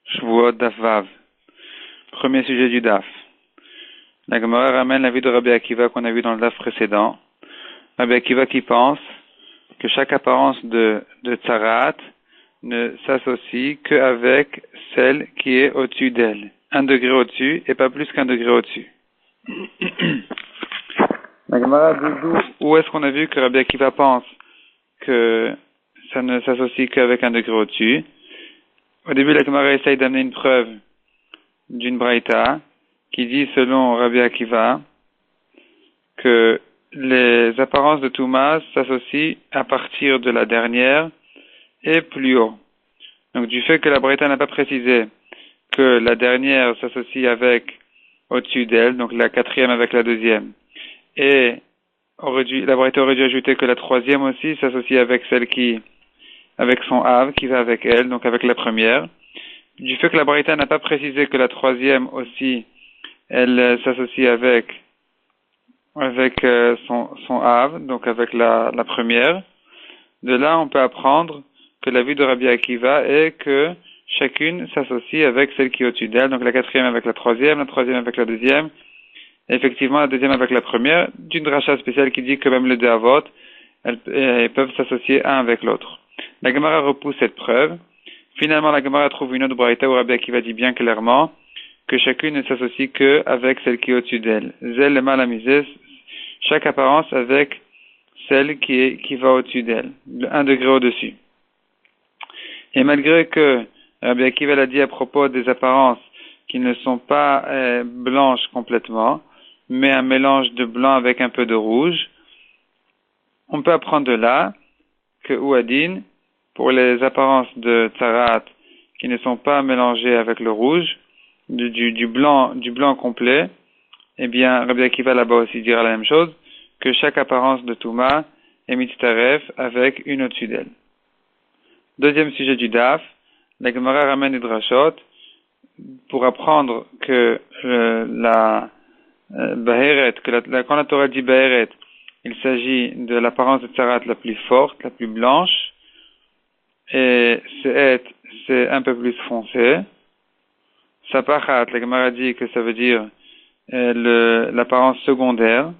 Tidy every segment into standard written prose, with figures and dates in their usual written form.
Shvuot Daf Vav. Premier sujet du Daf. La Gemara ramène la vie de Rabbi Akiva qu'on a vu dans le Daf précédent. Rabbi Akiva qui pense que chaque apparence de Tzarat ne s'associe qu'avec celle qui est au-dessus d'elle. 1 degré au-dessus et pas plus qu'1 degré au-dessus. La Gemara dit où est-ce qu'on a vu que Rabbi Akiva pense que ça ne s'associe qu'avec 1 degré au-dessus. Au début, la Gemara essaye d'amener une preuve d'une braïta qui dit, selon Rabbi Akiva, que les apparences de Touma s'associent à partir de la dernière et plus haut. Donc, du fait que la braïta n'a pas précisé que la dernière s'associe avec au-dessus d'elle, donc la 4e avec la 2e, et la braïta aurait dû ajouter que la 3e aussi s'associe avec celle avec son Av, qui va avec elle, donc avec la première. Du fait que la braïta n'a pas précisé que la 3e aussi, elle s'associe avec son Av, donc avec la première. De là, on peut apprendre que la vie de Rabbi Akiva est que chacune s'associe avec celle qui est au-dessus d'elle, donc la 4e avec la 3e, la 3e avec la 2e, et effectivement la 2e avec la première, d'une dracha spéciale qui dit que même les deux avot, elles peuvent s'associer un avec l'autre. La Gemara repousse cette preuve. Finalement, la Gemara trouve une autre braïta où Rabbi Akiva dit bien clairement que chacune ne s'associe que avec celle qui est au-dessus d'elle. Zel le malamisé, chaque apparence avec celle qui va au-dessus d'elle, 1 degré au-dessus. Et malgré que Rabbi Akiva l'a dit à propos des apparences qui ne sont pas blanches complètement, mais un mélange de blanc avec un peu de rouge, on peut apprendre de là que Ouadin, pour les apparences de Tzarat qui ne sont pas mélangées avec le rouge, du blanc complet, eh bien, Rabbi Akiva là-bas aussi dira la même chose, que chaque apparence de Touma est mitzaref avec une au-dessus d'elle. Deuxième sujet du Daf, la Gemara ramène des drashot pour apprendre que la Baheret, quand la Torah dit Baheret, il s'agit de l'apparence de Tzarat la plus forte, la plus blanche, et c'est un peu plus foncé. Sapachat, la Gemara dit que ça veut dire l'apparence secondaire,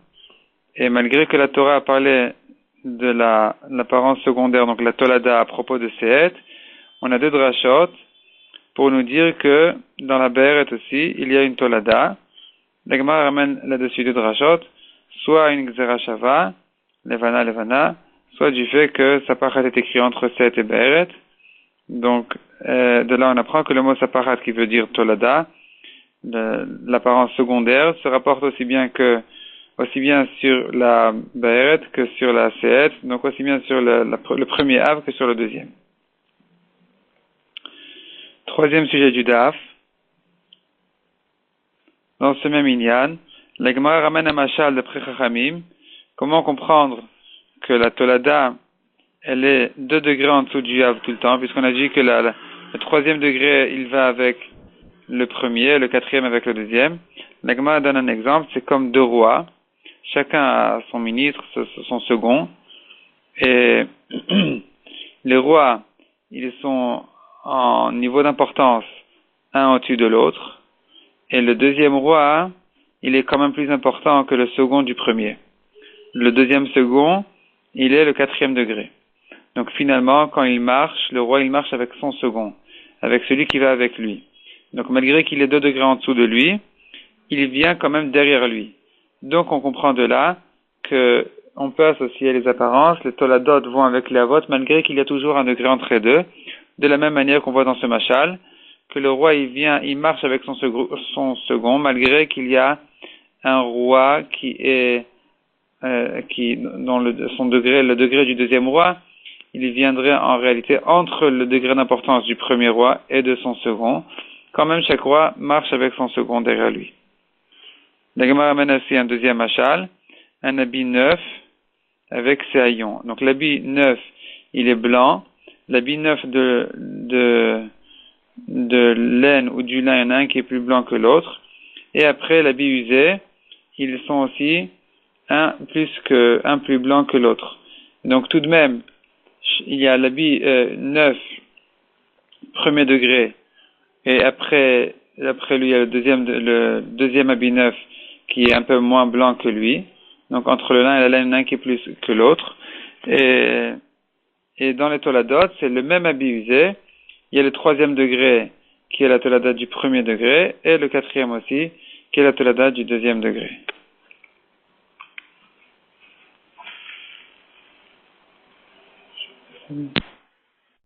et malgré que la Torah a parlé de l'apparence secondaire, donc la Tolada à propos de Sehet, on a deux drashot pour nous dire que dans la Beret aussi, il y a une Tolada. La Gemara ramène là-dessus deux drashot, soit une Xerashava, Levana, soit du fait que Sapachat est écrit entre Sehet et Beret. Donc, de là on apprend que le mot Sapachat qui veut dire Tolada, l'apparence secondaire, se rapporte aussi bien sur la Beret que sur la Sehet, donc aussi bien sur le premier Av que sur le deuxième. Troisième sujet du Daf. Dans ce même Inyan, la Gemara ramène un mashal de Chachamim. Comment comprendre que la Tolada, elle est 2 degrés en dessous du Av tout le temps, puisqu'on a dit que le 3e degré, il va avec le premier, le 4e avec le deuxième. La Gemara donne un exemple, c'est comme 2 rois. Chacun a son ministre, son second. Et les rois, ils sont en niveau d'importance un au-dessus de l'autre. Et le deuxième roi, il est quand même plus important que le second du premier. Le deuxième second, il est le 4e degré. Donc finalement, quand il marche, le roi il marche avec son second, avec celui qui va avec lui. Donc malgré qu'il est 2 degrés en dessous de lui, il vient quand même derrière lui. Donc on comprend de là que on peut associer les apparences, les toladot vont avec les avot, malgré qu'il y a toujours 1 degré entre les deux. De la même manière qu'on voit dans ce mashal, que le roi il marche avec son second, malgré qu'il y a un roi dont le degré du deuxième roi, il viendrait en réalité entre le degré d'importance du premier roi et de son second. Quand même, chaque roi marche avec son second derrière lui. La Gemara amène aussi un deuxième mashal, un habit neuf avec ses haillons. Donc l'habit neuf, il est blanc. L'habit neuf de laine ou du lin, il y en a un qui est plus blanc que l'autre. Et après l'habit usé, ils sont aussi un plus blanc que l'autre. Donc tout de même, il y a l'habit neuf, premier degré, Et après lui, il y a le deuxième habit neuf qui est un peu moins blanc que lui. Donc, entre le lin et la laine, l'un qui est plus que l'autre. Et dans les toladot, c'est le même habit usé. Il y a le troisième degré qui est la tolada du premier degré et le quatrième aussi qui est la tolada du deuxième degré.